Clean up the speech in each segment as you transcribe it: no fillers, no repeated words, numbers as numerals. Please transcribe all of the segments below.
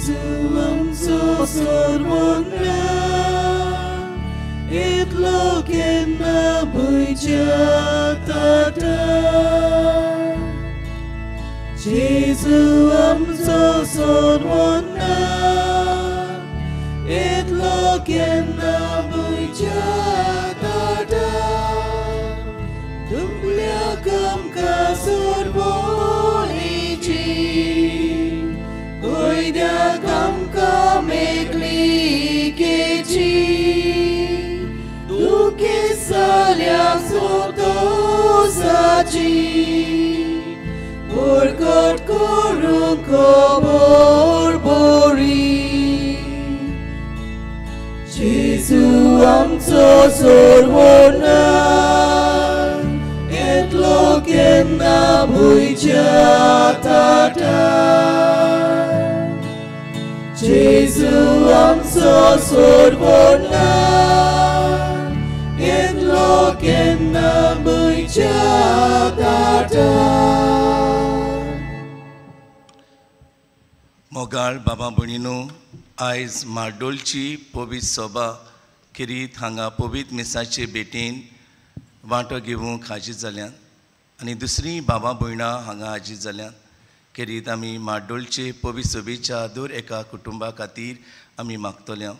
Jesu amso sormonna itlo kenna buja tata Jesu amso sormonna itlo kenna buja tata Dumlia kam ka sorbo ichi Goida kam ka mekli kechi Duke salya soto sachi Borgot korun ko borbori Jesu amso sormona Etlokenna buja tata Jesu amso sormona Etlokenna buja tata मोगाळ बाबा भयणीनो आयज मार्दोळची पवित्र सभा खेरीत हांगा पवित्र मिसाचे भेटेन वांटो घेवंक हाजीर जाल्यात आनी दुसरी बाबा भयणां हांगा हाजीर जाल्यात खेरीत आमी मार्दोळचे पवित्र सभेच्या दर एका कुटुंबा खातीर आमी मागतल्या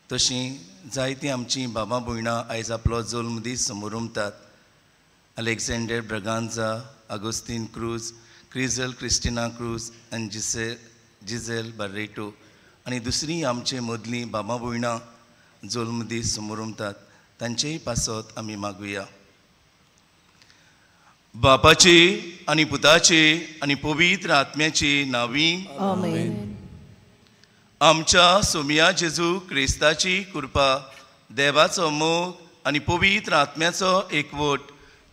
तशीं जायतीं आमचीं बाबा भयणां आयज आपलो जल्म दीस समोरुमतात अलेक्झांडर ब्रगांजा आगोस्तीन क्रूज क्रिझल क्रिस्टिना क्रूज आनी जिझेल बार्रेटो आनी दुसरीं आमचे मदलीं बाबा भयणां जल्म दीस समोरुमतात तांचेय पासत आमी मागुया बापाचे आनी पुताचे आनी पवित्र आत्म्याचे नांवी आमेन आमच्या सोमिया जेजू क्रिस्ताची कृपा देवाचो मोग आनी पवित्र आत्म्याचो एकवट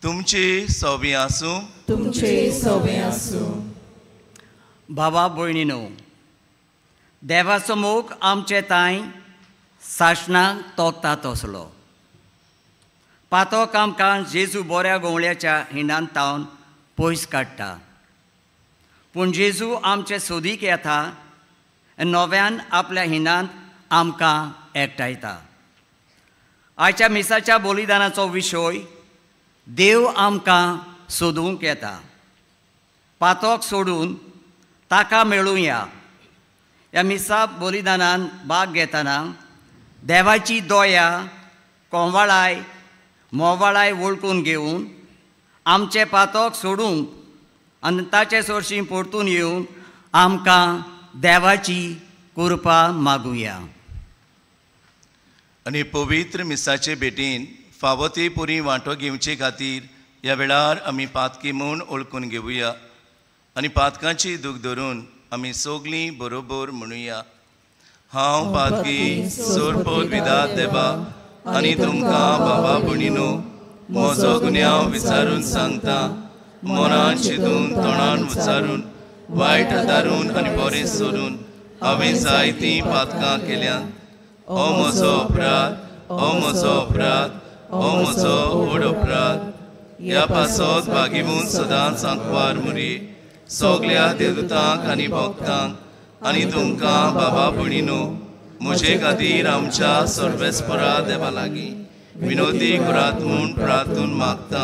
तुमचे सवे आसूं तुमचे सवे आसूं बाबा भयणीनो देवाचो मोग आमचे ताई सासणाक तोखतात असलो पातोक आमकां जेजू बऱ्या गोवळ्याच्या हिंडांत तावन पयस काडटा पूण जेजू आमचे सोदीक येता आनी नव्यान आपल्या हिंडांत आमकां एकठायता आयच्या मिसाच्या बलिदानाचो विशय देव आमकां सोदूंक येता पातोक सोडून ताका मेळुया ह्या मिसा बलिदानान भाग घेतना देवाची दया कोंवाळाय मोवाळाय वळखून घेवन आमचे पातोक सोडूंक आनी ताचे सोरशीं परतून येवन आमकां देवाची कृपा मागुया आनी पवित्र मिसाचे भेटेन फावो ते परी वांटो घेवचे खातीर ह्या वेळार आमी पातकी म्हूण ओळखून घेवया आनी पातकांची दूख धरून आमी सगलीं बरोबर म्हणुया हांव पातकी सोरपोत विधात देवा आनी तुमकां बाबा भयणीनो म्हजो गुन्यांव विचारून सांगता मनान चिंतून तोंडान उच्चारून वायट दारून आनी बरें सोडून हांवें जायतीं पातकां केल्यात हो म्हजो अपराध हो म्हजो अपराध हो म्हजो व्हड अपराध ह्या पासत भागिमून सदांच सांकवार मुरी सगल्या देवतांक आनी भक्तांक आनी तुमकां बाबा भयणीनो म्हजे खातीर आमच्या सर्वेस्परा देवा लागीं विनोदी करात म्हूण प्रार्थून मागता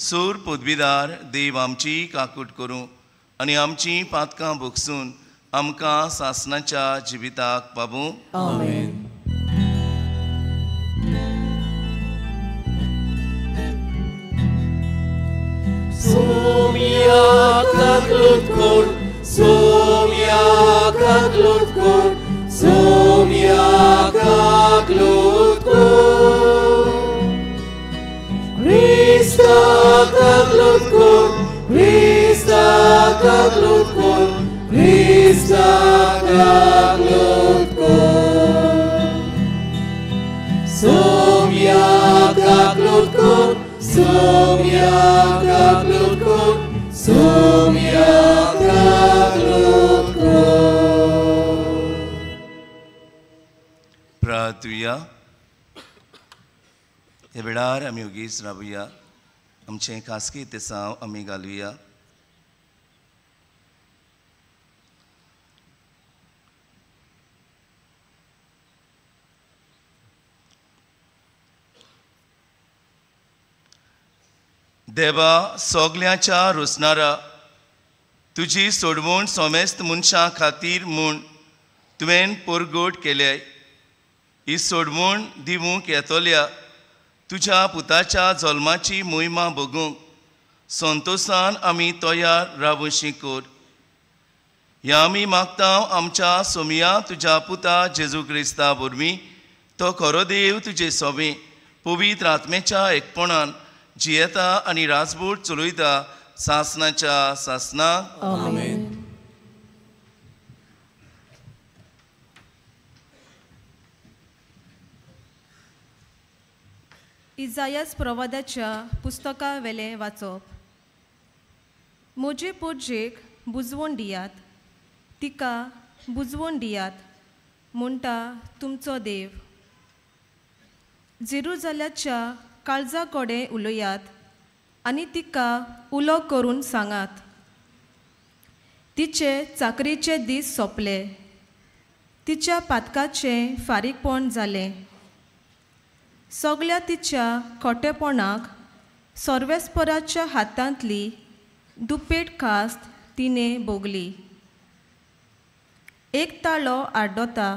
सूर पदवीदार देव आमची काकूट करूं आनी आमचीं पातकां भोगसून आमकां सासणाच्या जिविताक पावूं आमेन Somiak lutkor, somiak lutkor, somiak lutkor. Krista lutkor, Krista lutkor, Krista lutkor. Somiak lutkor. Somiak lutkor, somiak lutkor. प्रार्थुया हे वेळार आमी ओगीच रावुया आमचें खासगी तेसांव आमी घालुया देवा सोगल्याच्या रोसणारा तुजी सोडवण सोमेस्त मनशां खातीर म्हूण तुवें परगोट केल्याय. ही सोडवण दिवूंक येतोल्या तुज्या पुताच्या जल्माची मोहिमा बगूंक संतोशान आमी तयार रावशी कोर. ह्या आमी मागता आमच्या सोमिया तुज्या पुता जेजू क्रिस्ता वरवीं तो खरो देव तुजे सोबे पवित्र आत्मेच्या एकपणान जियेता आनी राजबोट चलयता सासनाच्या सासनाक. आमेन. इजायास प्रवादाच्या पुस्तका वेले वाचप. म्हजे पोरजेक बुजवण दियात, तिका बुजवण दियात म्हणटा तुमचो देव. जेरुजाल्याच्या काळजा कोडे उलयात आनी तिका उलो करून सांगात. तिचे चाकरीचे दीस सोंपले, तिच्या पातकाचें फारीकपण जालें. सगळ्या तिच्या खोटेपणाक सर्वेस्पराच्या हातांतली दुपेट कास्त तिने भोगली. एक ताळो आड्डोता,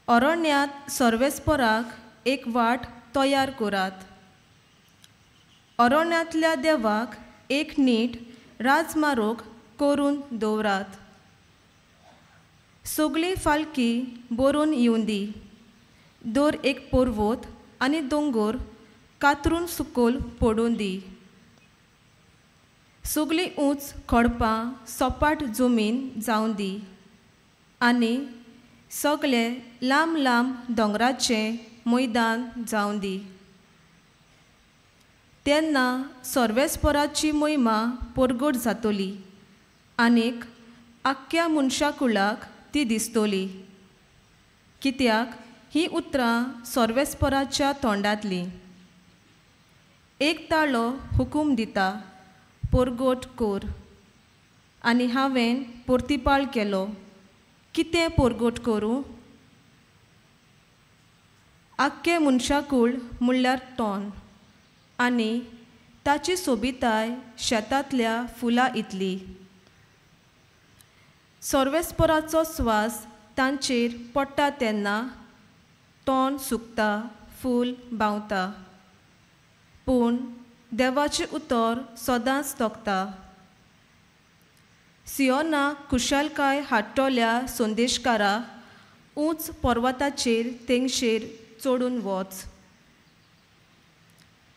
अरण्यांत सर्वेस्पराक एक वाट तयार करात. अरण्यांतल्या देवाक एक नीट राजमार्ग करून दवरात. सगळी फालकी बरोवन येवन दी. दोर एक पर्वत आनी दोंगर कातरून सुकोल पडून दी. सगळी उंच खडपां सपाट जमीन जावन दी आनी सगळे लांब लांब दोंगराचें मैदान जावन दी. तेन्ना सर्वेस्पराची मोहिमा परगट जातली आनीक आख्ख्या मनशाकुळाक ती दिसतली. कित्याक ही उतरां सर्वेस्पराच्या तोंडांतली. एक ताळो हुकूम दिता, परगट कोर. आनी हांवें परतिपाळ केलो, कितें परगट करूं? आख्खे मनशाकूळ म्हणल्यार तोंड आनी ताची सोबिताय शेतांतल्या फुलां इतली. सर्वेस्पराचो स्वास तांचेर पडटा तेन्ना तोंड सुकता, फूल बावता. पूण देवाचें उतर सदांच तोखता. सियोनाक खुशालकाय हाडटोल्या संदेशकारा उंच पर्वताचेर तेंगशेर चडून वच.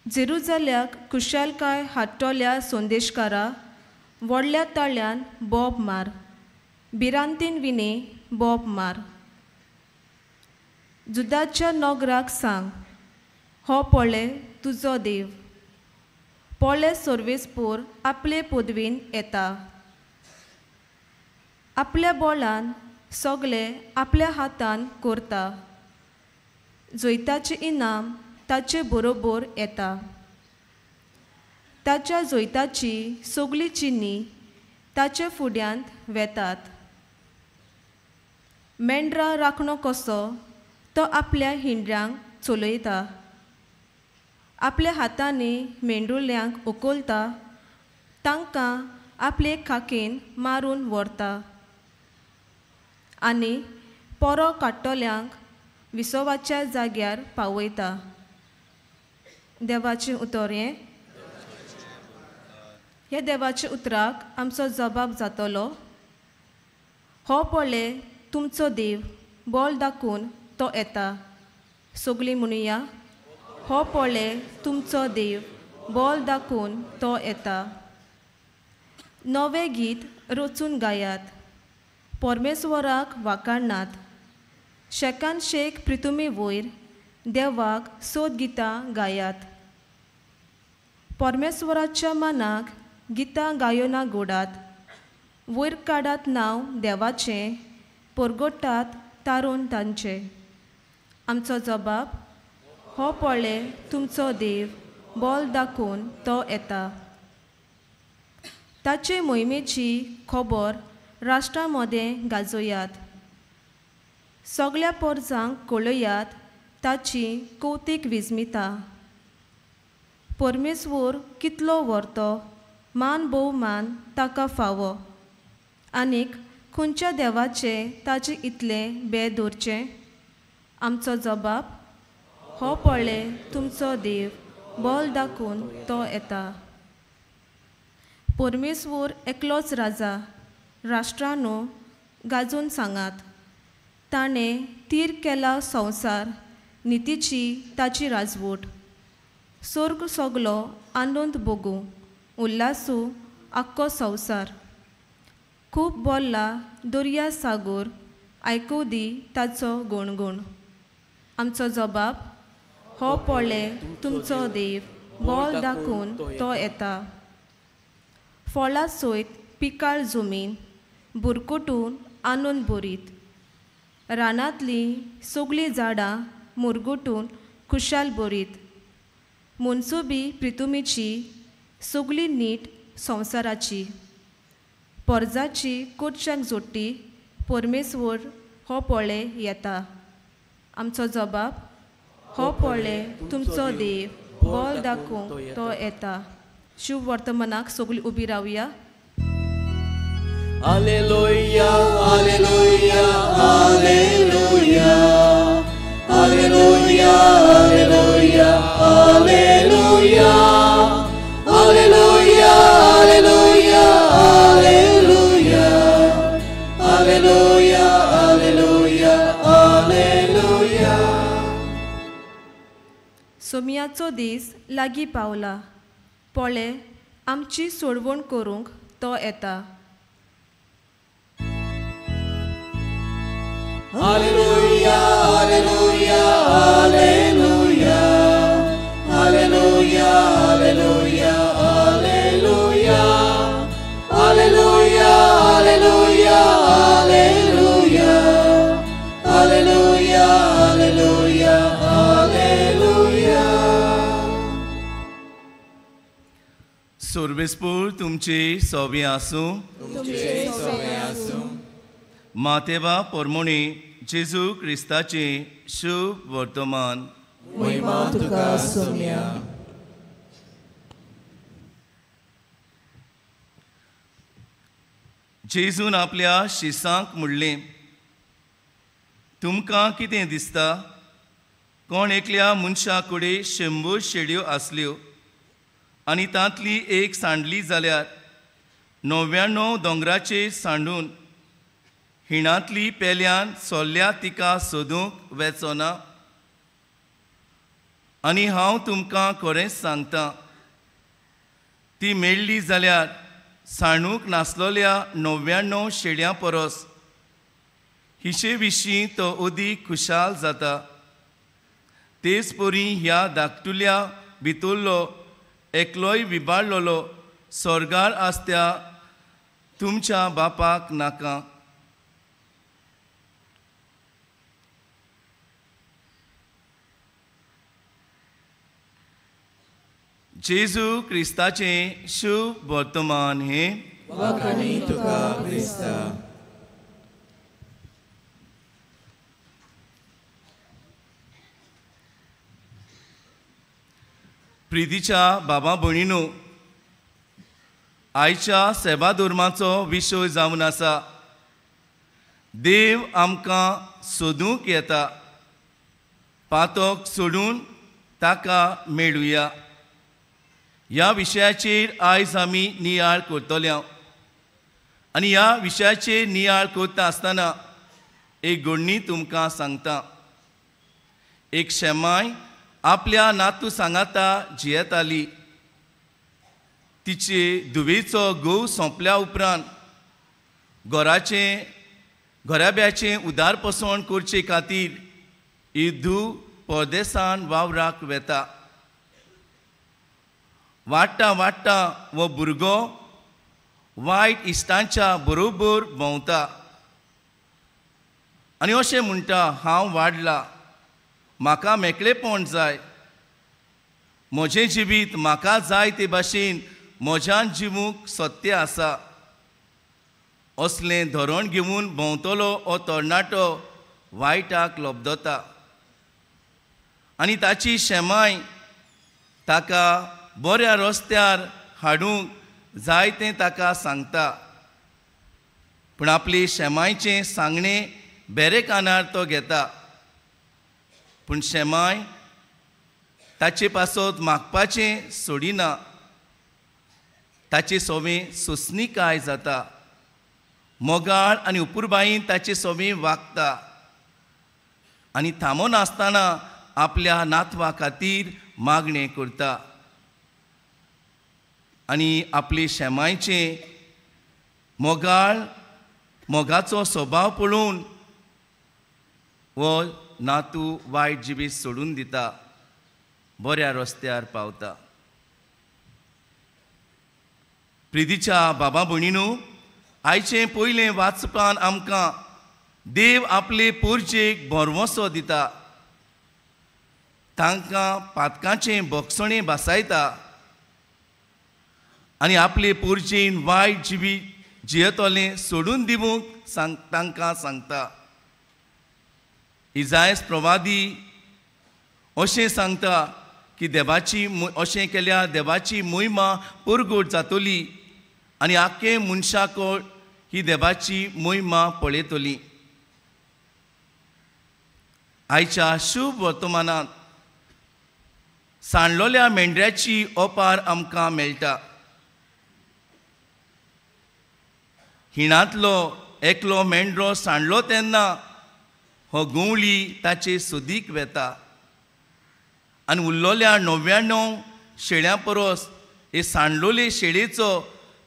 जेरुजाल्याक खुशालकाय हाडटोल्या संदेशकारा व्हडल्या ताळ्यान बोब मार, भिरांतीन विणे बोब मार. जुदाच्या नोगराक सांग, हो पळय तुजो देव. पळय सर्वेस्पोर आपले पदवेन येता. आपल्या बोलान सगळे आपल्या हातान करता. जोयताचें इनाम ताचे बरोबर येता. ताच्या जोयताची सगळी चिनी ताचे फुड्यांत वेतात. मेंढरा राखणो कसो तो आपल्या हिंड्यांक चलयता. आपल्या हातांनी मेंढुल्यांक उखलता, तांकां आपले खाकेन मारून व्हरता. आनी पोरो काडटोल्यांक विसवाच्या जाग्यार पावयता. देवाचें उतर हे देवाच्या उतराक आमचो जबाब जातलो. हो पळय तुमचो देव, बोल दाखोवन तो येता. सगळीं म्हणुया, हो पळय तुमचो देव, बोल दाखोवन तो येता. नवें गीत रचून गायात, परमेश्वराक वाखाणनात. शेकान शेक प्रितुमी वयर देवाक सोद गितां गायात. परमेश्वराच्या मानाक गितां गायोना गोडात. वयर काडात नांव देवाचें, परगटात तारून तांचें. आमचो जबाब, हो पळय तुमचो देव, बोल दाखोवन तो येता. ताचे मोहिमेची खबर राष्ट्रां मदें गाजोयात. सगळ्या परजांक कळयात ताची कौतीक विजमिता. परमेश्वर कितलो व्हरतो मान भोवमान ताका फावो आनीक खंयच्या देवाचे ताचे इतले बे दवरचें आमचो जबाब हो पळय तुमचो देव बोल दाखून तो येता परमेश्वर एकलोच राजा राष्ट्रांनो गाजून सांगात ताणें तीर केला संवसार नितीची ताची राजवट स्वर्ग सगलो आनंद भोगू उल्हासू आख्खो संवसार खूब बोल्ला दर्या सागोर आयकू दी ताचो गुणगुण आमचो जबाब हो पळय तुमचो देव बोल दाखून तो येता फळां सयत पिकाळ जमीन बुरकुटून आनंद बोरीत रानांतलीं सगळीं झाडां मुरगुटून खुशाल बोरीत मनसुबी प्रितुमेची सगळीं नीट संवसाराची पोरजाची कोटशाक जोडटी परमेश्वर हो पळय येता आमचो जबाब हो पळय तुमचो देव बोल दाखोवंक तो येता शुभ वर्तमानाक सगळीं उबी रावया Alleluia, alleluia, alleluia. Alleluia, alleluia, alleluia. Alleluia, alleluia, alleluia. Alleluia, alleluia, alleluia. सोमयाचो दीस लागीं पावला पळय आमची सोडवण करूंक तो येता Alleluia, alleluia, alleluia. Alleluia, alleluia, alleluia. Alleluia, alleluia, alleluia. Alleluia, alleluia, alleluia. सोर्बेस्पूर तुमचे सोबे आसूं मातेवा पोरमोणी जेजू क्रिस्ताचे शुभ वर्तमान महिमा तुका सोम्या. जेजून आपल्या शिसांक म्हणलें तुमकां कितें दिसता कोण एकल्या मनशा कडेन 100 शेळयो आसल्यो आनी तांतली एक सांडली जाल्यार 99 दोंगराचेर सांडून हिणांतली पेल्यान सोल्ल्या तिका सोदूंक वेचोना आनी हांव तुमकां खरेंच सांगतां ती मेळ्ळी जाल्यार सांडूंक नासलोल्या 99 शेळयां परस हिचे विशीं तो अदीक खुशाल जाता तेच परी ह्या धाकटुल्या भितरलो एकलोय विबाडलेलो स्वर्गार आसत्या तुमच्या बापाक नाका जेजू क्रिस्ताचे शुभ वर्तमान हे वाखाणी तुका क्रिस्ता. प्रितीच्या बाबा भयणीनो आयच्या सेवा धर्माचो विशय जावन आसा देव आमकां सोदूंक येता पातोक सोडून ताका मेळुया ह्या विशयाचेर आयज आमी नियाळ करतले आनी ह्या विशयाचेर नियाळ करता आसतना एक घडणी तुमकां सांगता एक शेमाय आपल्या नातू सांगाता जियेताली तिचे धुवेचो घोव सोंपल्या उपरांत घराब्याचें उदारपसण करचे खातीर ही धूव परदेसान वावराक वेता वाडटा वाडटा वो भुरगो वायट इश्टांच्या बरोबर भोंवता आनी अशें म्हणटा हांव वाडला म्हाका मेकळेपण जाय म्हजें जिवीत म्हाका जाय ते भाशेन म्हज्यान जिवूंक सत्य आसा असलें धोरण घेवन भोंवतलो हो तरणाटो वायटाक लोबदता आनी ताची शेमाय ताका बऱ्या रस्त्यार हाडूंक जाय तें ताका सांगता. पूण आपले शेमायचें सांगणें बेरे कानार तो घेता. पूण शेमाय ताचे पासत मागपाचें सोडिना. ताचे सोबें सोंसणीकाय जाता. मोगाळ आनी उपुरबायेन ताचे सोबें वागता. आनी थांबो नासतना आपल्या नातवा खातीर मागणें करता. आनी आपले शेमायचें मोगाचो स्वभाव पळोवन हो नातू वायट जिबेक सोडून दिता. बऱ्या रस्त्यार पावता. प्रितीच्या बाबा भयणीनो, आयचें पयलें वाचपान आमकां देव आपले पोरचेक बरवंसो दिता. तांकां पातकाचें बोगसणें बसयता. आनी आपले पोरचेन वायट जिबी जियेतोलें सोडून दिवंक तांकां सांगता. इजायस प्रवादी अशें सांगता की अशें केल्यार देवाची मोहिमा पुरगोट जातली आनी आख्खे मनशाकोळ ही देवाची मोहिमा पळयतली. आयच्या शुभ वर्तमानांत सांडलोल्या मेंढऱ्याची ओपार आमकां मेळटा. हिणांतलो एकलो मेंढरो सांडलो तेन्ना हो गुंवळी ताचे सोदीक वेता. आनी उरलोल्या 99 शेळ्यां परस हे सांडलोले शेळेचो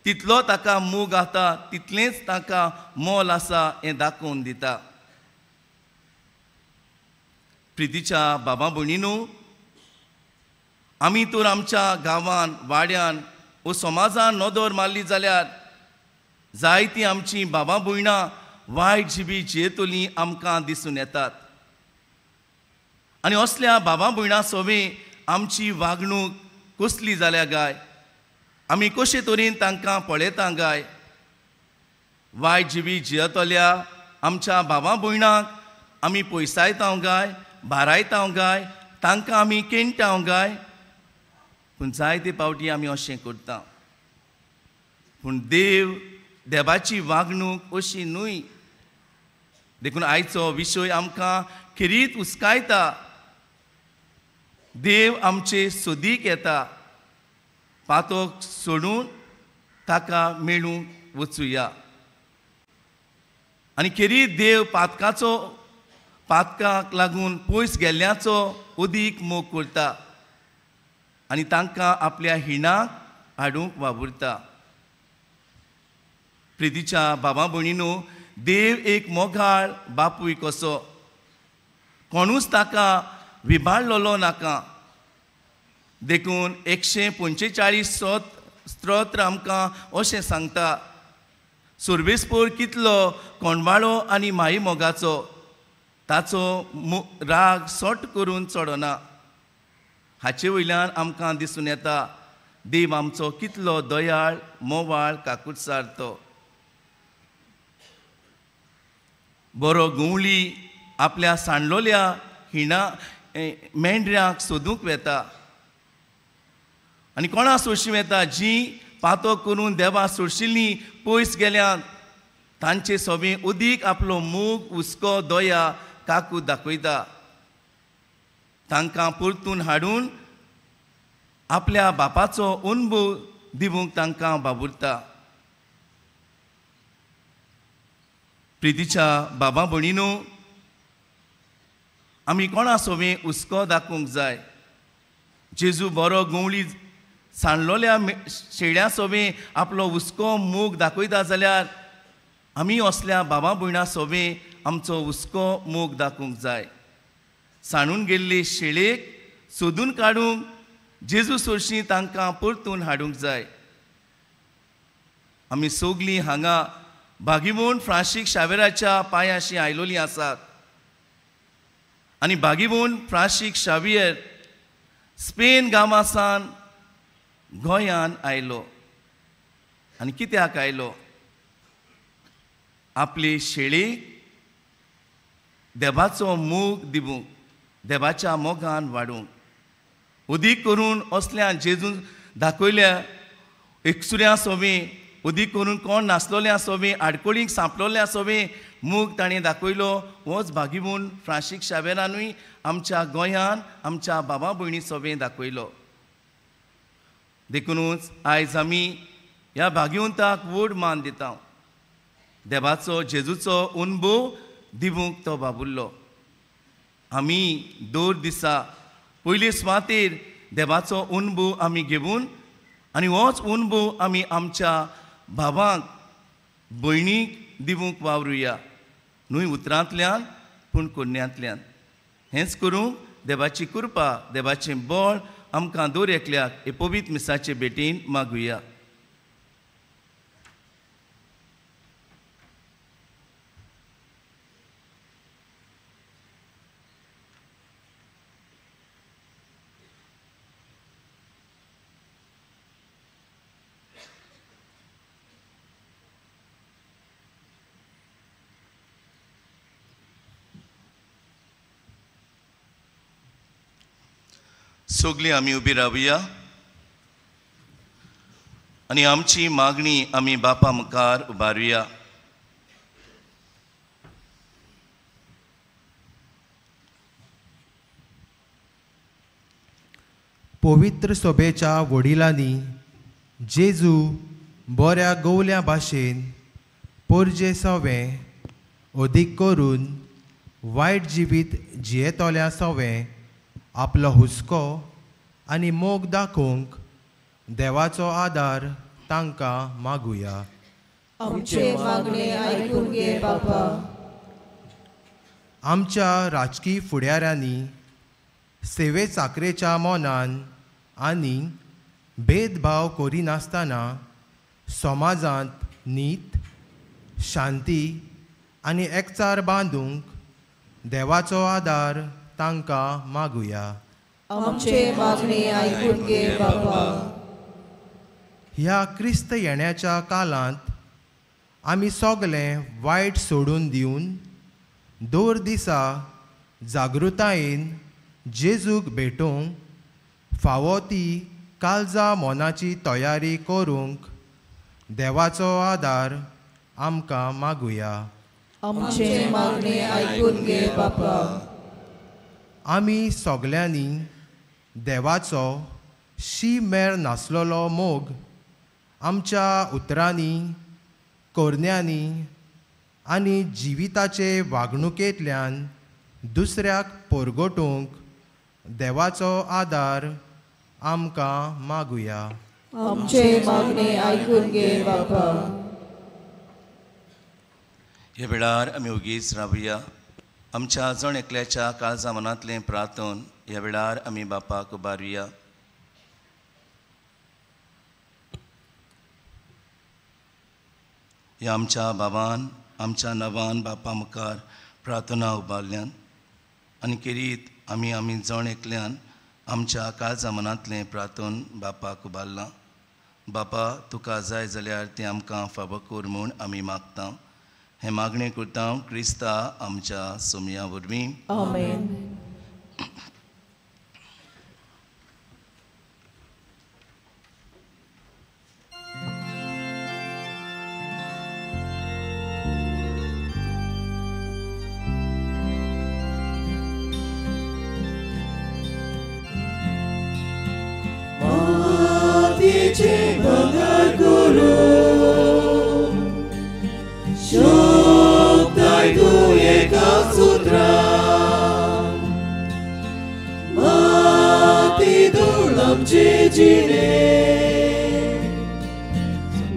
तितलो ताका मोग आसा, तितलेंच ताका मोल आसा हें दाखोवन दिता. प्रितीच्या बाबा भयणीनो, आमी तर आमच्या गांवांत वाड्यान वो समाजान नदर मारली जाल्यार जायतीं आमचीं बाबा भयणां वायट जिबी जियेतलीं आमकां दिसून येतात. आनी असल्या बाबा भयणां सोबें आमची वागणूक कसली जाल्या गाय, आमी कशे तरेन तांकां पळयता गाय. वायट जिबी जियेतल्या आमच्या बाबा भयणांक आमी पयसायता गाय, भारायता गाय, तांकां आमी केणटा गाय. पूण जायते पावटी आमी अशें करता. पूण देवाची वागणूक अशी न्हय. देखून आयचो विशय आमकां खरीत हुस्कायता. देव आमचे सोदीक येता. पातोक सोडून ताका मेळूंक वचुया. आनी खरीत देव पातकाक लागून पयस गेल्ल्याचो अदीक मोग करता आनी तांकां आपल्या हिणाक हाडूंक वावुरता. प्रितीच्या बाबा भयणीनो, देव एक मोगाळ बापूय कसो. कोणूच ताका विबाळलोलो नाका. देखून 145 स्तोत्र आमकां अशें सांगता. सुर्वेस्पोर कितलो कोणबाळो आनी माई मोगाचो, ताचो राग सोट करून चडना. हाचे वयल्यान आमकां दिसून येता देव आमचो कितलो दयाळ, मोवाळ, काकूटसार तो. बरो गुंवळी आपल्या सांडलोल्या मेंढऱ्यांक सोदूंक वेता. आनी कोणा सोडशी वेता? जीं पातो करून देवा सोडशिल्लीं पयस गेल्यात तांचे सोबें अदीक आपलो मोग, हुस्को, दया, काकूट दाखयता. तांकां परतून हाडून आपल्या बापाचो अनुभव दिवंक तांकां वावुरता. प्रितीच्या बाबा भयणीनो, आमी कोणा सोबें हुस्को दाखोवंक जाय. जेजू बरो गुंवळी सांडलोल्या शेळ्यां सोबें आपलो हुस्को, मोग दाखयता जाल्यार आमी असल्या बाबा भयणां सोबें आमचो हुस्को, मोग दाखोवंक जाय. सांडून गेल्ले शेळेक सोदून काडूंक जेजू सोडशीं तांकां परतून हाडूंक जाय. आमी सोगलीं हांगा भागीवोन फ्रांसीस शावेराच्या पांयाशी आयलोलीं आसात. आनी भागीवोन फ्रांसीस शावियर स्पेन गांवासान गोंयान आयलो. आनी कित्याक आयलो? आपले शेळेक देवाचो मोग दिवंक, देवाच्या मोगान वाडूंक. उदीक करून असल्या जेजून दाखयल्या एकसुऱ्या आसोवें उदीक करून कोण नासलोलें आसोवें आडकोळींक सांपलोलें आसोवें मूग ताणें दाखयलो होच भागीमूण फ्रांशीक शावेरानूय आमच्या गोंयान आमच्या बाबा भयणी सोबें दाखयलो. देखूनच आयज आमी ह्या भाग्यवंताक व्हड मान दिता. देवाचो जेजूचो अनुभव दिवंक तो बाबुरलो. आमी दर दिसा पयले सुवातेर देवाचो अनुभव आमी घेवन आनी होच अनुभव आमी आमच्या भावांक भयणीक दिवंक वावरुया. न्हय उतरांतल्यान पूण कुडण्यांतल्यान. हेंच करूंक देवाची कृपा देवाचें बळ आमकां दर एकल्याक हे पवित्र मिसाचे भेटेन मागुया. सगळीं आमी उबी रावया आनी आमची मागणी आमी बापा मुखार उबारुया. पवित्र सोबेच्या वडिलांनी जेजू बऱ्या गवल्या भाशेन पोरजे सवें अदीक करून वायट जिवीत जियेतोल्या सवें आपलो हुस्को आनी मोग दाखोवंक देवाचो आदार तांकां मागुया. आमचे मागणे आयकून घे बापा. आमच्या राजकीय फुडाऱ्यांनी सेवे चाकरेच्या मोनान आनी भेदभाव करिनासतना समाजांत नीत शांती आनी एकचार बांदूंक देवाचो आदार तांकां मागुया. आमचे मागणे आयकून घे बापा. ह्या क्रिस्त येण्याच्या काळांत आमी सगळें वायट सोडून दिवन दर दिसा जागृतायेन जेजूक भेटोवंक फावो ती काळजा मोनाची तयारी करूंक देवाचो आदार आमकां मागुया. आमचे मागणे आयकून घे बापा. आमी सगल्यांनी देवाचो मेर नासलोलो मोग आमच्या उतरांनी कोरण्यांनी आनी जिविताचे वागणुकेंतल्यान दुसऱ्याक पोरगोटूंक देवाचो आदार आमकां मागुया. आमचे मागणे आयकून घे बापा. ह्या वेळार आमी ओगीच रावया. आमच्या जण एकल्याच्या काळजा मनांतलें प्रार्थन ह्या वेळार आमी बापाक उबारुया. ह्या आमच्या बाबान आमच्या नवान बापा मुखार प्रार्थना उबारल्यान आनी खेरीत आमी जण एकल्यान आमच्या काळजा मनांतलें प्रार्थन बापाक उबारलां. बापा तुका जाय जाल्यार तें आमकां फावो कर म्हूण आमी मागता. हे मागणें करता क्रिस्ता आमच्या सोमया वरवीं. आमेन. मातीचे बंगार करून शोधताय तूं एका सुत्रान. माती धूळ आमचे जिणे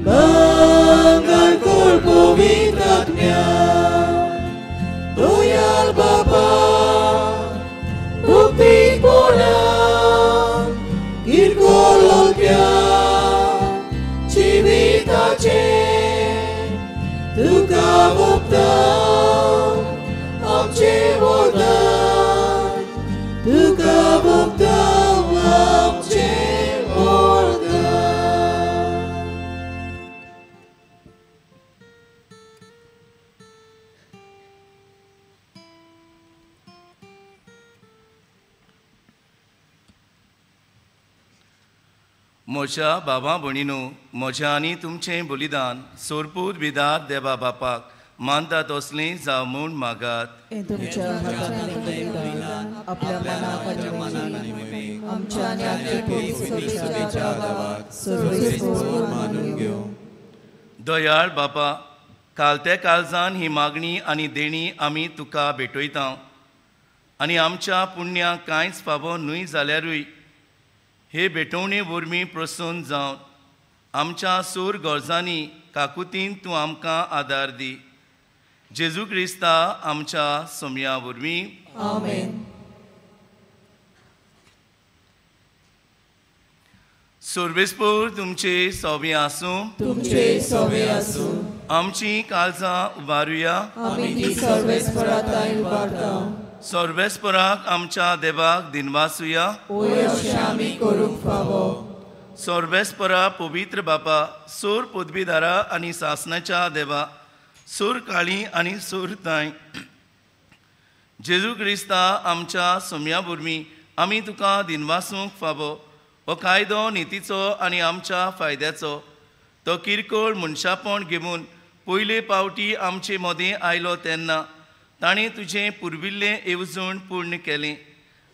बंगार कर पवित्र आत्म्यान. दोयाल बाबा मुक्तीपणान इरकोल ओलप्या जिविताचे तुका भोगतां आमचे वरदान. तुका भोगतां आमचे वरदान. म्हज्या बाबा भणीनो, म्हजें आनी तुमचें बलिदान सोरपूत बिदार देवा बापाक मानता तसलें जावं म्हूण मागात. हे तुमच्या हातांतलें बलिदान आपल्या मनाक आमच्या आनी आमच्या देवाक सर्वेस्पर मानून घेवं. दयाळ बापा, काल ते काळजान ही मागणी आनी देणी आमी तुका भेटयता आनी आमच्या पुण्याक कांयच फावो न्हय जाल्यारूय हे भेटवणे वरवीं प्रसन्न जावन आमच्या सोर गरजांनी काकुतीन तूं आमकां आदार दी. जेजू क्रिस्ता आमच्या सोम्या वरवीं. आमेन. सर्वेस्पर तुमचे सोबे आसूं. तुमचे सोबे आसूं. आमची काळजां उबारुया. आमी ती सर्वेस्पराताय उबारता. सर्वेस्पराक आमच्या देवाक दिनवासुया. ओय अशें आमी करूंक फावो. सर्वेस्परा पवित्र बापा, सोर पदवीदारा आनी सासणाच्या देवा, सोर काळी आनी सोर ताय, जेजू क्रिस्ता आमच्या सोम्या वरवीं आमी तुका दिनवासूंक फावो. हो कायदो नितीचो आनी आमच्या फायद्याचो. तो किरकोळ मनशापण घेवन पयले पावटी आमचे मदें आयलो तेन्ना ताणें तुजें पुर्विल्लें येवजण पूर्ण केलें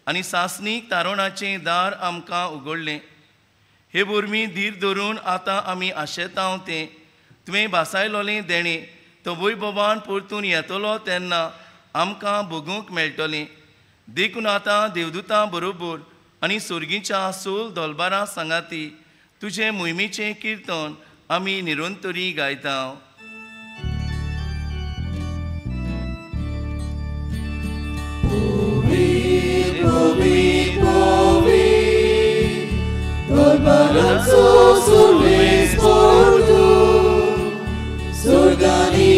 आनी सासणीक तारुणाचें दार आमकां उगडलें. हे वरवीं धीर धरून आतां आमी आशेतांव तें तुवें भासायलोलें देणें तो वैभवान परतून येतलो तेन्ना आमकां भोगूंक मेळटलें. देखून आतां देवदूतां बरोबर आनी सुर्गीच्या सोल दोलबारां सांगाती तुजें मोहिमेचें किर्तन आमी निरंतरी गायता. Dolbaranzo सर्वेस्पर स्वर्गानी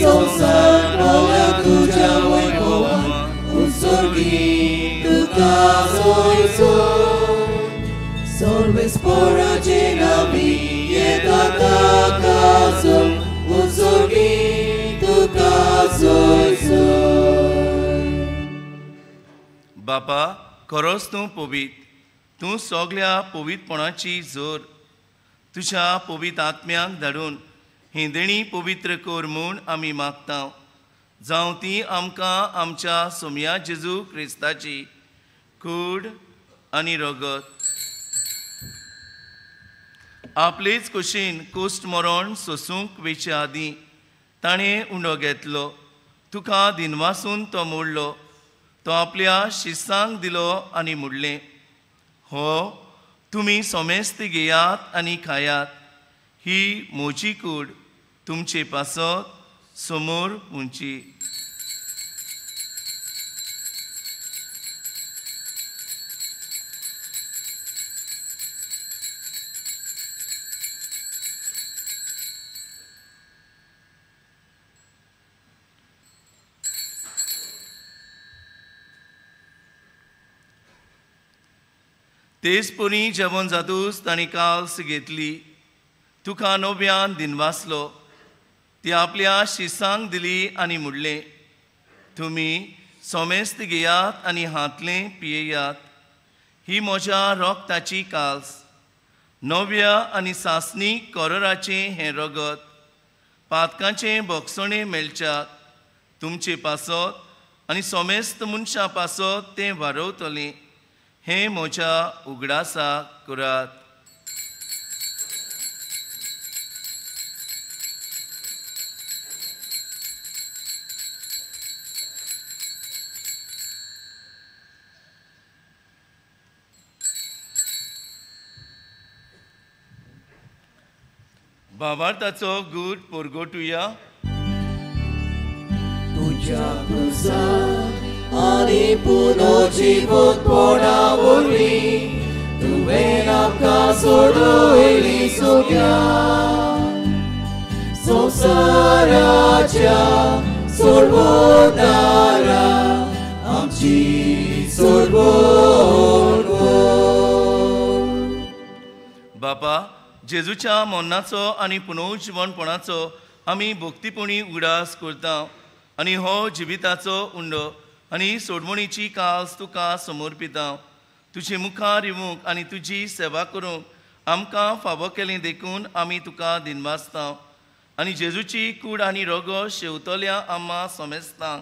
संसार नव्या तुझ्या वैभवान उत्सर्गी तुका सोयसो. सर्वेस्पराचे नावी येता ताकासून उत्सर्गी तुका सोयसो. बापा, खरोच तूं पवित्र. तूं सगळ्या पवित्रपणाची जोर तुज्या पवित्र आत्म्याक धाडून ही देणी पवित्र कर म्हूण आमी मागता. जावं ती आमकां आमच्या सोम्या जेजू क्रिस्ताची कूड आनी रगत आपलेच कुशीन कोस्ट मरण सोसूंक वेचे आदीं ताणें उंडो घेतलो. तुका दिनवासून तो मोडलो. तो आपल्या शिसांक दिलो आनी मुडलें. हो, तुमी सोमेस्त घेयात आनी खायात. ही म्हजी कूड तुमचे पासत समोर उंची. तेच परी जेवण जातूच ताणी काल्स घेतली. तुका नव्यान दिनवासलो. ती आपल्या शिसांक दिली आनी मुडलें. तुमी सोमेस्त घेयात आनी हातलें पियेयात. ही म्हज्या रोगताची काल्स. नव्या आनी सासणीक कोराचें हें रगत पातकांचें भोगसणें मेळच्याक तुमचे पासत आनी सोमेस्त मनशां पासत तें वारवतलें. हें म्हज्या उगडासाक करात. भावार्थाचो गूट परगटुया. तुझ्या क्रुसाक आनी पुनर्जीवनपणा वरवीं तुवें आमकां सोडयली सोग्या. संवसाराच्या सोडवणारा आमची सोडवण कर. बापा, जेजूच्या मरणाचो आनी पुनर्जीवनपणाचो आमी भक्तीपणी उगडास करता आनी हो जिविताचो उंडो आनी सोडवणीची काल्स तुका समर्पिता. तुजे मुखार येवंक आनी तुजी सेवा करूंक आमकां फावो केलें देखून आमी तुका दिनवासता आनी जेजूची कूड आनी रोगो शेवतल्या आम्हा सोमेस्तां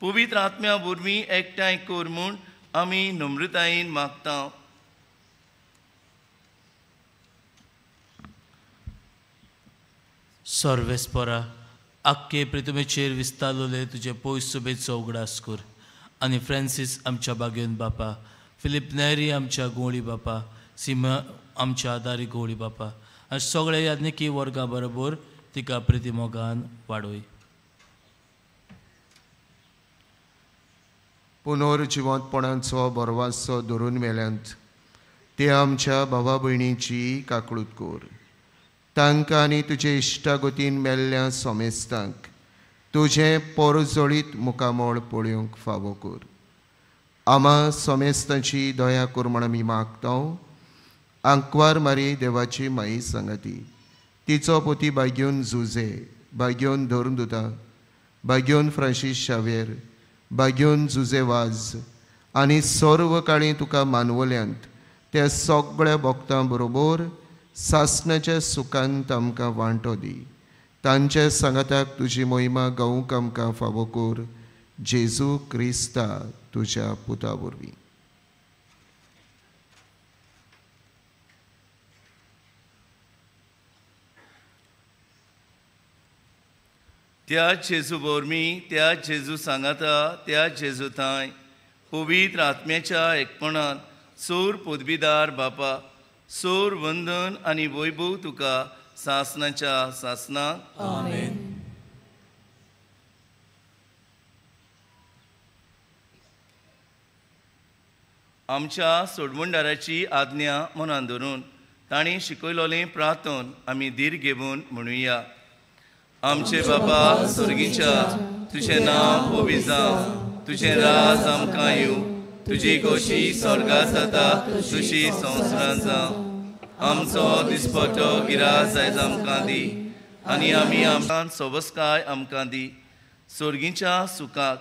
पवित्र आत्म्या वरवीं एकठांय कोर म्हूण आमी नम्रतायेन मागता. सर्वेस्परा आख्खे पृथ्वीचेर विस्तारलोले तुजे पयस सुबेचो उगडास कर आनी फ्रांसीस आमच्या बागेन बापा, फिलिप नेरी आमच्या गोळी बापा, सिमा आमच्या आदारी गोळी बापा आनी सगळे याज्ञिकी वर्गां बरोबर तिका प्रतिमोगान वाडोय. पुनर्जिवंतपणाचो बरवासो धरून मेल्यांत ते आमच्या भावा भयणीची काकळूत कर. तांकां आनी तुजे इश्टागतीन मेल्ल्या सोमेस्तांक तुजें परजोळीत मुखामोळ पळोवंक फावो कर. आमा सोमेस्तांची दया कर म्हण आमी मागता. आंकवार मारी देवाची माई सांगाती, तिचो पोती बाग्योन जुजे, बाग्योन धर्मदुता, बाग्योन फ्रांसीस शावेर, बाग्योन जुजे वाज आनी सर्व काळी तुका मानवल्यांत त्या सगळ्या भक्तां बरोबर सासणाच्या सुखांत आमकां वांटो दी. तांच्या सांगाताक तुजी मोहिमा गावूंक आमकां फावो कर. जेजू क्रिस्ता तुज्या पुता वरवीं. त्या जेजू वरवीं, त्या जेजू सांगाता, त्या जेजू थंय पवित्र आत्म्याच्या एकपणान सोर पदवीदार बापा, सोर वंदन आनी वैभव तुका सासनाच्या सासनाक. आमेन. आमच्या सोडवणदाराची आज्ञा मनान धरून ताणी शिकयलोलें प्रार्थन आमी धीर घेवन म्हणुया. आमचे बाबा स्वर्गीच्या, तुझें नांव पवित्र जावं, तुझें राज आमकां येवं, तुजी खोशी स्वर्गांत जाता तशी संवसारांत जावं. आमचो दिसपटो गिरास आयज आमकां दी आनी आमी आमकां सोबस्काय आमकां दी. स्वर्गीच्या सुखाक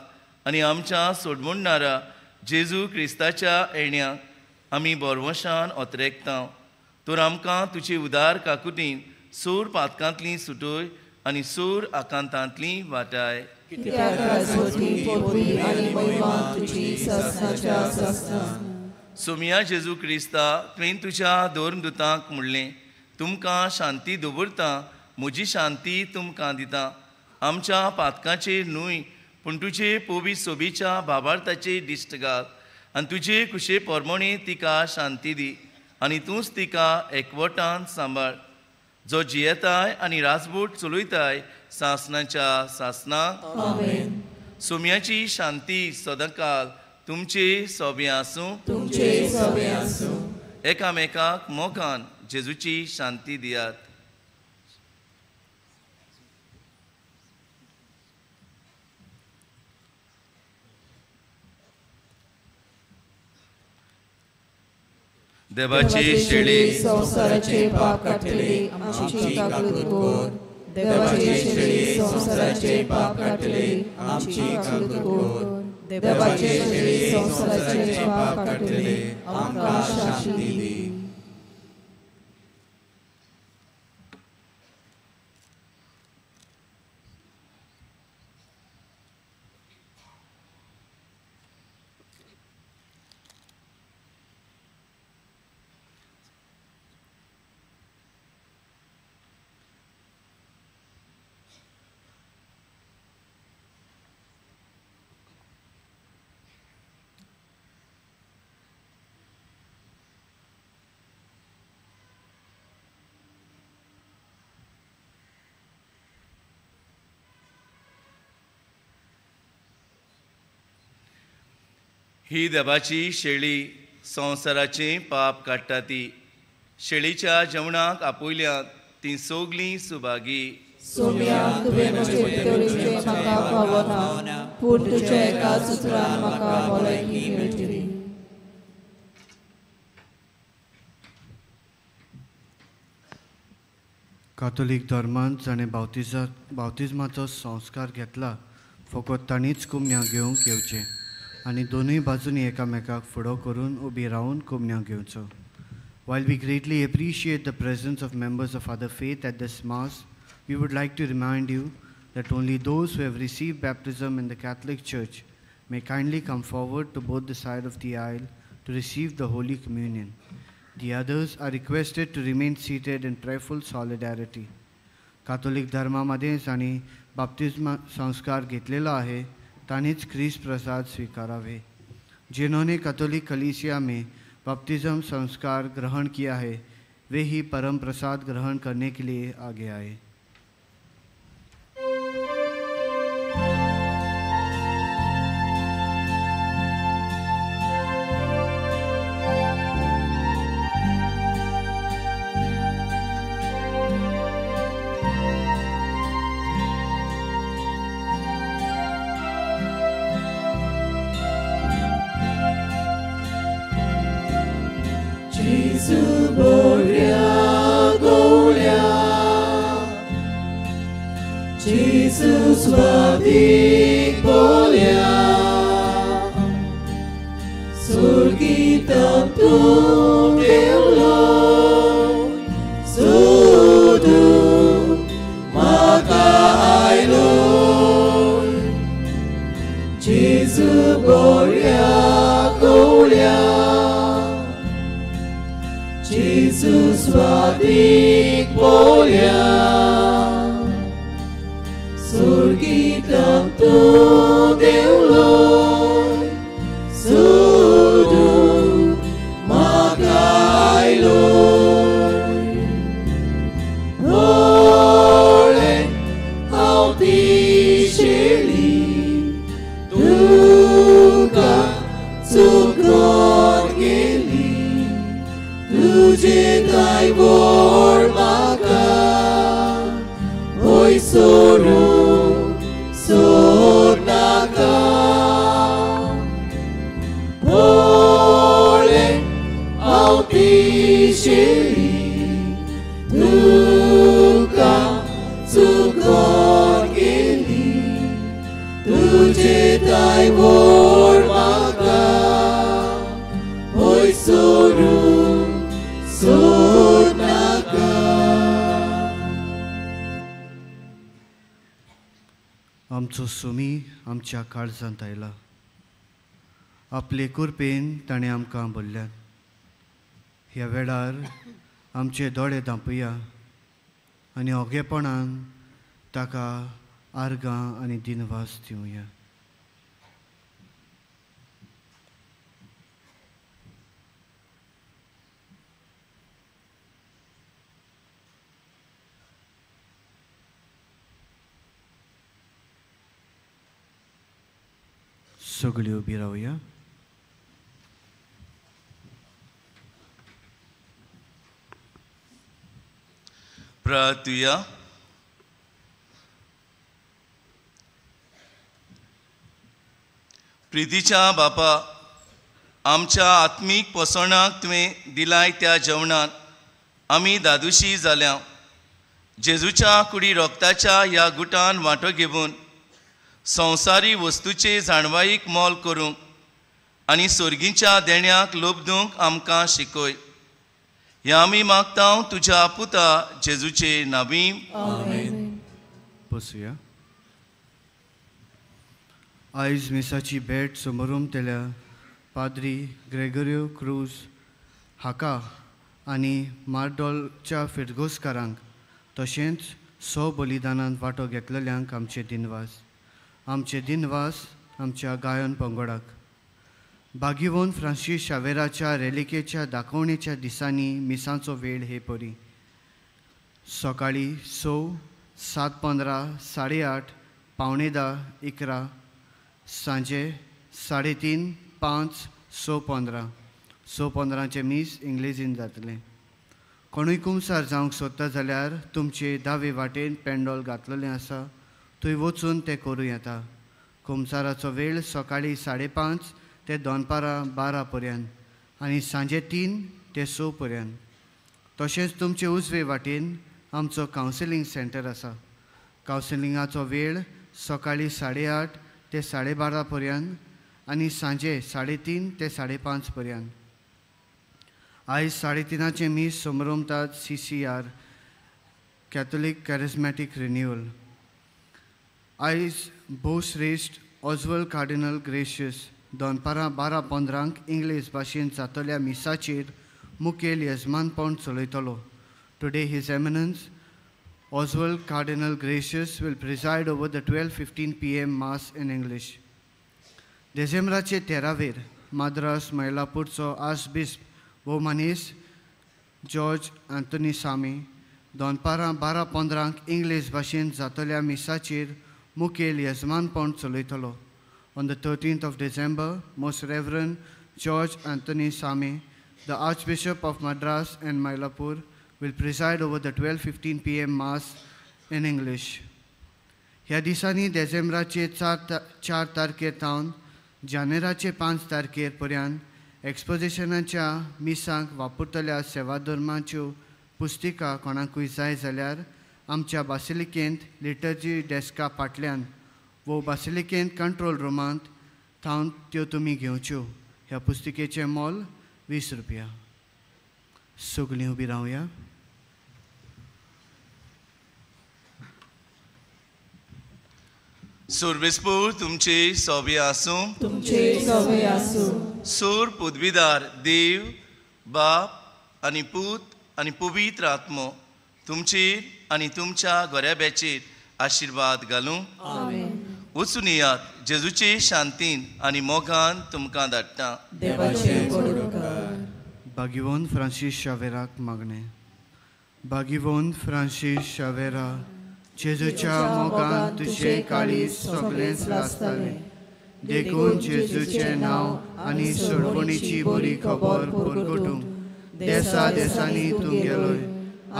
आनी आमच्या सोडवणदारा जेजू क्रिस्ताच्या येण्याक आमी बोरवशान ओतरेकता. तर आमकां तुजी उदार काकुतीन सूर पातकांतली सुटोय आनी सूर आकांतांतली वाटाय. कित्याक राजवटी, पदवी आनी महिमा तुजी ससनाच्या ससना. सोमिया जेजू क्रिस्ता, तुवें तुज्या धर्मदुतांक म्हणलें, तुमकां शांती दवरता, म्हजी शांती तुमकां दिता. आमच्या पातकांचेर न्हय पूण तुजे पवित्र सोबीच्या भावार्थाचेर दिश्ट घाल आनी तुजे कुशे पोरमोणे तिका शांती दी आनी तूंच तिका एकवटान सांबाळ. जो जियेताय आनी राजवट चलयताय सासनाच्या सासनाक. आमेन. सोम्याची शांती सदांकाल तुमचे सोबे आसूं. तुमचे सोबे आसूं. एकामेकाक मोगान जेजूची शांती दियात. देवाची शेळी संसाराचे पाप काटले आमची काकूत कर. देवाची शेळी संसाराचे पाप काटले आमची काकूत कर. देवाची शेळी संसाराचे पाप काटले आमकां शांती दी. ही देवाची शेळी संवसाराचें पाप काडटा ती. शेळीच्या जेवणाक आपयल्यात ती सोगलीं सुभागी. सोम्या, तुवें म्हजे तरेचे म्हाका फावना, पूण तुज्या एकाच उतरान म्हाका भलायकी मेळटली. कातोलीक धर्मांत जाणें बावतिजमाचो संस्कार घेतला, फकत तांणीच कुमन्यां घेवंक येवचें आनी दोनूय बाजूंनी एकामेकाक फुडो करून उबी रावन कुमन्यां घेवचो. While we greatly appreciate the presence of members of other faith at this Mass, we would like to remind you that only those who have received baptism in the Catholic Church may kindly come forward to both the side of the aisle to receive the Holy Communion. The others are requested to remain seated in prayerful solidarity. Catholic धर्मामध्ये जाणी बाप्तिस्म संस्कार घेतलेला आहे तानीच ख्रिस्त प्रसाद स्वीकारावे. जिन्होंने Catholic कलीसिया में बपतिस्म संस्कार ग्रहण किया है वे ही परम प्रसाद ग्रहण करने के लिए आगे आए. Jesus vadik bolia, surgitam tu Deus, sudu maka ailoi. Jesus bolia golia, Jesus vadik bolia. Surgitam tu Deus loi, sudu makai loi. Ole auti sheli, tuka cukor geli, tuje kai vor maka, oi soru. Sornaka Ole auti sheli Tuka cukor geli Tuje tai vor maka Oi soru sornaka. आमचो सुमी आमच्या काळजांत आयला. आपले कुरपेन ताणें आमकां भरल्यात. ह्या वेळार आमचे दोळे धांपया आनी ओगेपणान ताका आर्गां आनी दिनवास दिवया. सगळी उबी रावया. प्रार्थुया. प्रितीच्या बापा, आमच्या आत्मीक पोसणाक तुवें दिलाय त्या जेवणात आमी दादुशी जाल्या. जेजूच्या कुडी रोगताच्या ह्या गुटान वांटो घेवन संवसारी वस्तूचे जाणवाईक मोल करूंक आनी सोर्गीच्या देण्याक लोबदूंक आमकां शिकय. हें आमी मागता तुज्या पुता जेजूचे नांवी. आमेन. बसुया. आयज मिसाची भेट समोरुमतेल्या पाद्री ग्रेगोरियो क्रूज हाका आनी मार्डोलच्या फिरगोसकारांक तशेंच बलिदानांत वांटो घेतलेल्यांक आमचे दिनवास. आमचे दिनवास आमच्या गायन पंगडाक. बागिवोन फ्रांसीस शावेराच्या रेलिकेच्या दाखोवणेच्या दिसांनी मिसांचो वेळ हे परी. सकाळी 6, 7:15, 8:30, 9:45, 11, सांजे 3:30, 5, 6:15. 6:15चे मीस इंग्लिशीन जातलें. कोणूय कुमसार जावंक सोदता जाल्यार तुमचे दावे वाटेन पेंडॉल घातलेलें आसा, थंय वचून तें करूं येता. कुमसाराचो वेळ सकाळी 5:30 ते दनपारां 12 पर्यंत आनी सांजे 3 ते 6 पर्यंत. तशेंच तुमचे उजवे वाटेन आमचो कावन्सिलींग सेंटर आसा. कावन्सिलिंगाचो वेळ सकाळी 8:30 ते 12:30 पर्यंत आनी सांजे 3:30 ते 5:30 पर्यंत. आयज 3:30 मीस समारंभात CCR कॅथोलिक कॅरिझमॅटिक रिन्युअल. आयज भोवश्रेश्ठ ऑझवल्ड कार्डिनल ग्रेशियस दनपारां 12:15 इंग्लीश भाशेन जातल्या मिसाचेर मुखेल येजमानपण चलयतलो. Today His Eminence Oswald Cardinal Gracious will preside over the 12:15 p.m. Mass in English. डिसेंबराचे 13वेर माद्रास मैलापूरचो आर्चबिशप भोवमानीस जॉर्ज अँथनी सामी दनपारां 12:15 इंग्लीश भाशेन जातल्या मिसाचेर मुखेल येजमानपण चलयतलो. On the 13th of December, Most Reverend George Anthony Sami, the Archbishop of Madras and Mylapore, will preside over the 12:15 p.m. Mass in English. ह्या दिसांनी डिसेंबराचे 4 तारखेर तावन जानेराचे 5 तारखेर पर्यंत एक्सपोजिशनाच्या मिसांक वापरतल्या सेवा धर्माच्यो पुस्तिका कोणाकूय जाय जाल्यार आमच्या बासिलिकेंत लिटर्जी डेस्का फाटल्यान वो बासिलिकेंत कंट्रोल रुमांत थावन त्यो तुमी घेवच्यो. ह्या पुस्तिकेचें मोल 20 रुपया. सगळीं उबी रावया. सुरबिस्पूर तुमचे सोबे आसूं. तुमचे सोबे आसूं. सूर पदवीदार देव बाप आनी पूत आनी पवित्र आत्मो तुमचेर आनी तुमच्या गोऱ्याब्याचेर आशिर्वाद घालूं. आमेन. वचून येयात. जेजूचे शांतीन आनी मोगान तुमकां धाडटा. देवाचें बरोबर कर. भागिवोन फ्रांसीस शावेराक मागणें. भागिवोन फ्रांसीस शावेरा, जेजूच्या मोगान तुजें काळीज सगळेंच लासतालें. देखून जेजूचें नांव आनी सोडवणीची बरी खबर परगटूंक देसा देसांनी तूं गेलोय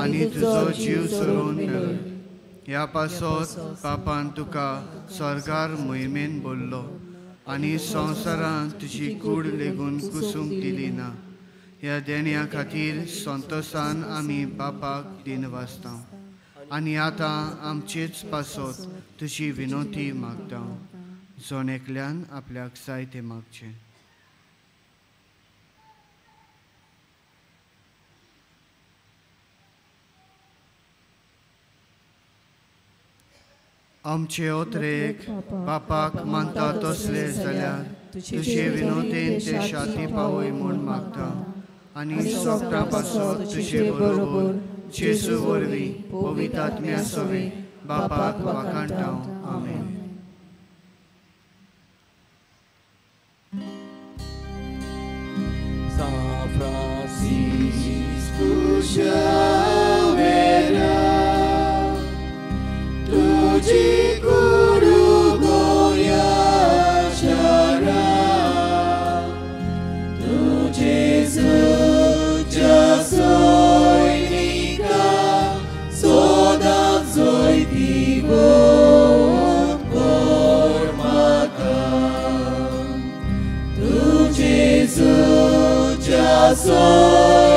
आनी तुजो जीव सोडून गेलोय. ह्या पासत पापान तुका स्वर्गार मोहिमेन बोल्लो आनी संवसारांत तुजी कूड लेगून कुसूंक दिली ना. ह्या देण्या खातीर संतोशान आमी बापाक दिनवासता आनी आतां आमचेच पासत तुजी विनोती मागता. जोन एकल्यान आपल्याक जाय तें मागचें. आमचे ओत्रेक बापाक मानता तसले जाल्यार तुजे विनोतेन ते शाती पावय म्हूण मागता आनी सोगता पासत तुजे बरोबर जेजू वरवीं पवित्र आत्म्या सोवे बापाक वाखाणटा. आमेन. San Francisco Xaviera, tuji guru goya chara, tu Jesu jasoi nika, sodan zoi divot kormaka, tu Jesu jasoi